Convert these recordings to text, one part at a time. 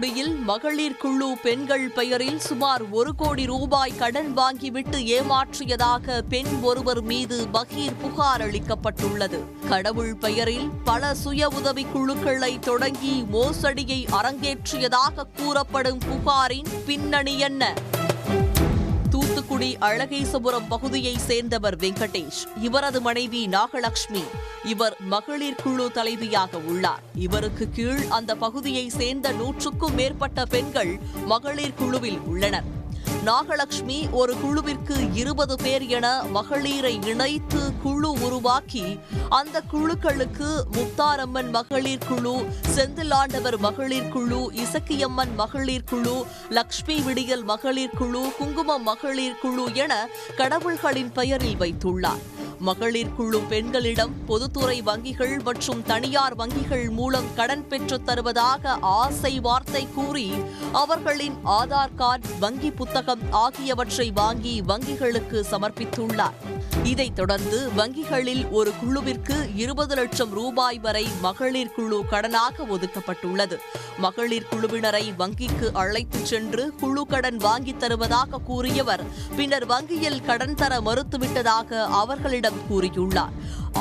தூத்துக்குடியில் மகளிர் குழு பெண்கள் பெயரில் சுமார் 1 கோடி ரூபாய் கடன் வாங்கிவிட்டு ஏமாற்றியதாக பெண் ஒருவர் மீது பகீர் புகார் அளிக்கப்பட்டுள்ளது. கடவுள் பெயரில் பல சுய உதவி குழுக்களை தொடங்கி மோசடியை அரங்கேற்றியதாக கூறப்படும் புகாரின் பின்னணி என்ன? தூத்துக்குடி அழகேசபுரம் பகுதியை சேர்ந்தவர் வெங்கடேஷ். இவரது மனைவி நாகலட்சுமி. இவர் மகளிர் குழு தலைவியாக உள்ளார். இவருக்கு கீழ் அந்த பகுதியை சேர்ந்த 100க்கும் மேற்பட்ட பெண்கள் மகளிர் குழுவில் உள்ளனர். நாகலட்சுமி ஒரு குழுவிற்கு 20 பேர் என மகளிரை இணைத்து குழு உருவாக்கி அந்த குழுக்களுக்கு முத்தாரம்மன் மகளிர் குழு, செந்திலாண்டவர் மகளிர் குழு, இசக்கியம்மன் மகளிர் குழு, லட்சுமி விடியல் மகளிர் குழு, குங்குமம் மகளிர் குழு என கடவுள்களின் பெயரில் வைத்துள்ளார். மகளிர் குழு பெண்களிடம் பொதுத்துறை வங்கிகள் மற்றும் தனியார் வங்கிகள் மூலம் கடன் பெற்றுத் தருவதாக ஆசை வார்த்தை கூறி அவர்களின் ஆதார் கார்டு, வங்கி புத்தகம் ஆகியவற்றை வாங்கி வங்கிகளுக்கு சமர்ப்பித்துள்ளார். இதைத் தொடர்ந்து வங்கிகளில் ஒரு குழுவிற்கு 20 லட்சம் ரூபாய் வரை மகளிர் குழு கடனாக ஒதுக்கப்பட்டுள்ளது. மகளிர் குழுவினரை வங்கிக்கு அழைத்துச் சென்று குழு கடன் வாங்கித் தருவதாக கூறியவர் பின்னர் வங்கியில் கடன் தர மறுத்துவிட்டதாக அவர்களிடம் கூறியுள்ளார்.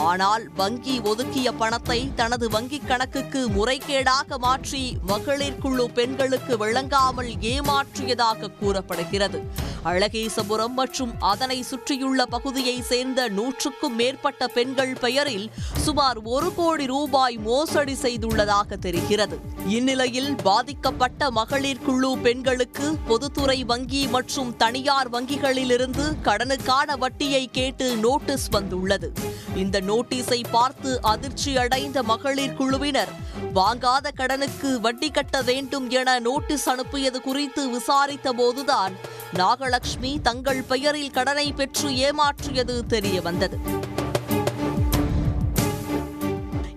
ஆனால் வங்கி ஒதுக்கிய பணத்தை தனது வங்கிக் கணக்குக்கு முறைகேடாக மாற்றி மகளிர் குழு பெண்களுக்கு வழங்காமல் ஏமாற்றியதாக கூறப்படுகிறது. அழகேசபுரம் மற்றும் அதனை சுற்றியுள்ள பகுதியை சேர்ந்த 100க்கும் மேற்பட்ட பெண்கள் பெயரில் சுமார் 1 கோடி ரூபாய் மோசடி செய்துள்ளதாக தெரிகிறது. இந்நிலையில் பாதிக்கப்பட்ட மகளிர் குழு பெண்களுக்கு பொதுத்துறை வங்கி மற்றும் தனியார் வங்கிகளிலிருந்து கடனுக்கான வட்டியை கேட்டு நோட்டீஸ் வந்துள்ளது. இந்த நோட்டீஸை பார்த்து அதிர்ச்சி அடைந்த மகளிர் குழுவினர் வாங்காத கடனுக்கு வட்டி கட்ட வேண்டும் என நோட்டீஸ் அனுப்பியது குறித்து விசாரித்த போதுதான் நாகலட்சுமி தங்கள் பெயரில் கடனை பெற்று ஏமாற்றியது தெரியவந்தது.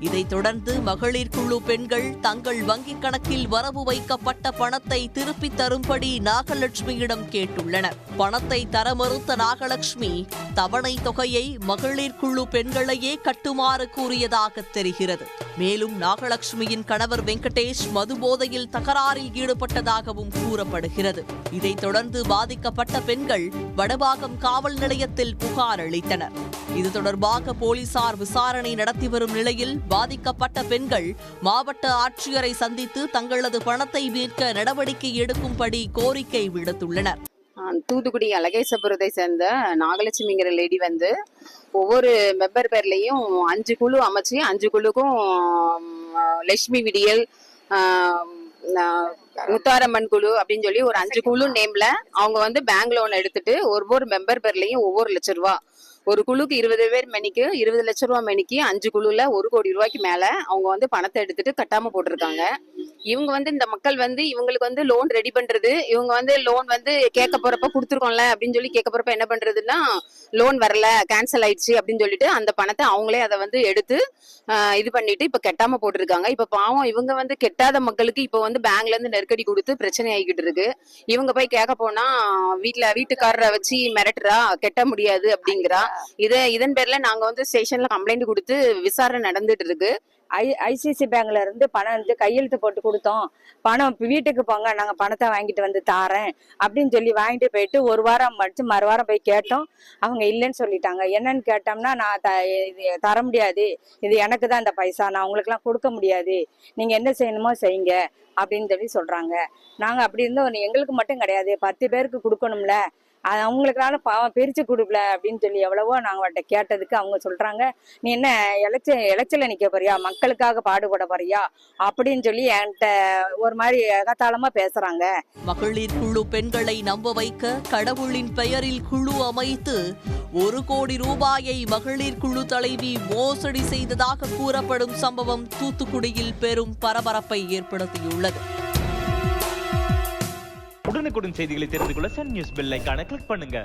இதைத் தொடர்ந்து மகளிர் குழு பெண்கள் தங்கள் வங்கிக் கணக்கில் வரவு வைக்கப்பட்ட பணத்தை திருப்பித் தரும்படி நாகலட்சுமியிடம் கேட்டுள்ளனர். பணத்தை தர மறுத்த நாகலட்சுமி தவணை தொகையை மகளிர் குழு பெண்களையே கட்டுமாறு கூறியதாக தெரிகிறது. மேலும் நாகலட்சுமியின் கணவர் வெங்கடேஷ் மதுபோதையில் தகராறில் ஈடுபட்டதாகவும் கூறப்படுகிறது. இதைத் தொடர்ந்து பாதிக்கப்பட்ட பெண்கள் வடபாகம் காவல் நிலையத்தில் புகார் அளித்தனர். இது தொடர்பாக போலீசார் விசாரணை நடத்தி வரும் நிலையில் பாதிக்கப்பட்ட பெண்கள் மாவட்ட ஆட்சியரை சந்தித்து தங்களது பணத்தை மீட்க நடவடிக்கை எடுக்கும்படி கோரிக்கை விடுத்துள்ளனர். தூத்துக்குடி அழகேசபுரத்தை சேர்ந்த நாகலட்சுமிங்கிற லேடி வந்து ஒவ்வொரு மெம்பர் பேர்லயும் 5 குழு அமைச்சு 5 குழுக்கும் லட்சுமி விடியல், முத்தாரம்மன் குழு அப்படின்னு சொல்லி ஒரு 5 குழு நேம்ல அவங்க வந்து பேங்க் லோன் எடுத்துட்டு ஒவ்வொரு மெம்பர் பேர்லயும் ஒவ்வொரு லட்சம் ரூபா, ஒரு குழுக்கு 20 பேர் மெனிக்கு 20 லட்சம் ரூபாய் மெனிக்கு 5 குழுல 1 கோடி ரூபாய்க்கு மேல அவங்க வந்து பணத்தை எடுத்துட்டு கட்டாம போட்டிருக்காங்க. இவங்க வந்து இந்த மக்கள் வந்து இவங்களுக்கு வந்து லோன் ரெடி பண்றது, இவங்க வந்து லோன் வந்து கேட்க போறப்ப கொடுத்துருக்கோம்ல அப்படின்னு சொல்லி கேட்க போறப்ப என்ன பண்றதுன்னா லோன் வரல, கேன்சல் ஆயிடுச்சு அப்படின்னு சொல்லிட்டு அந்த பணத்தை அவங்களே அதை வந்து எடுத்து இது பண்ணிட்டு இப்ப கெட்டாம போட்டிருக்காங்க. இப்ப பாவம் இவங்க வந்து கெட்டாத மக்களுக்கு இப்ப வந்து பேங்க்ல இருந்து நெருக்கடி கொடுத்து பிரச்சனை ஆகிக்கிட்டு இருக்கு. இவங்க போய் கேட்க போனா வீட்டுக்காரரை வச்சு மிரட்டுறா, கெட்ட முடியாது அப்படிங்கிறா. இதன் பேர்ல நாங்க வந்து ஸ்டேஷன்ல கம்ப்ளைண்ட் கொடுத்து விசாரணை நடந்துட்டு இருக்கு. ஐசிசி பேங்க்ல இருந்து பணம் வந்து கையெழுத்து போட்டு கொடுத்தோம், பணம் வீட்டுக்கு போங்க, நாங்க பணத்தை வாங்கிட்டு வந்து தாரேன் அப்படின்னு சொல்லி வாங்கிட்டு போயிட்டு 1 வாரம் கழிச்சு மறுவாரம் போய் கேட்டோம். அவங்க இல்லைன்னு சொல்லிட்டாங்க. என்னன்னு கேட்டோம்னா நான் இது தர முடியாது, இது எனக்கு தான் இந்த பைசா, நான் உங்களுக்குலாம் கொடுக்க முடியாது, நீங்க என்ன செய்யணுமோ செய்யுங்க அப்படின்னு சொல்லி சொல்றாங்க. நாங்க அப்படி இருந்தோம், எங்களுக்கு மட்டும் கிடையாது 10 பேருக்கு கொடுக்கணும்ல, அவங்களுக்குனால பாவம் பிரிச்சு கொடுக்கல அப்படின்னு சொல்லி எவ்வளவோ நாங்க அவர்கிட்ட கேட்டதுக்கு அவங்க சொல்றாங்க, நீ என்ன எலெக்ஷன்ல நிக்க போறியா, மக்களுக்காக பாடுபட போறியா அப்படின்னு சொல்லி என்கிட்ட ஒரு மாதிரி ஏகத்தாளமா பேசுறாங்க. மகளிர் குழு பெண்களை நம்ப வைக்க கடவுளின் பெயரில் குழு அமைத்து 1 கோடி ரூபாயை மகளிர் குழு தலைவி மோசடி செய்ததாக கூறப்படும் சம்பவம் தூத்துக்குடியில் பெரும் பரபரப்பை ஏற்படுத்தியுள்ளது. உடனுக்குடன் செய்திகளை தெரிந்து கொள்ள சன் நியூஸ் பெல் ஐகானை கிளிக் பண்ணுங்க.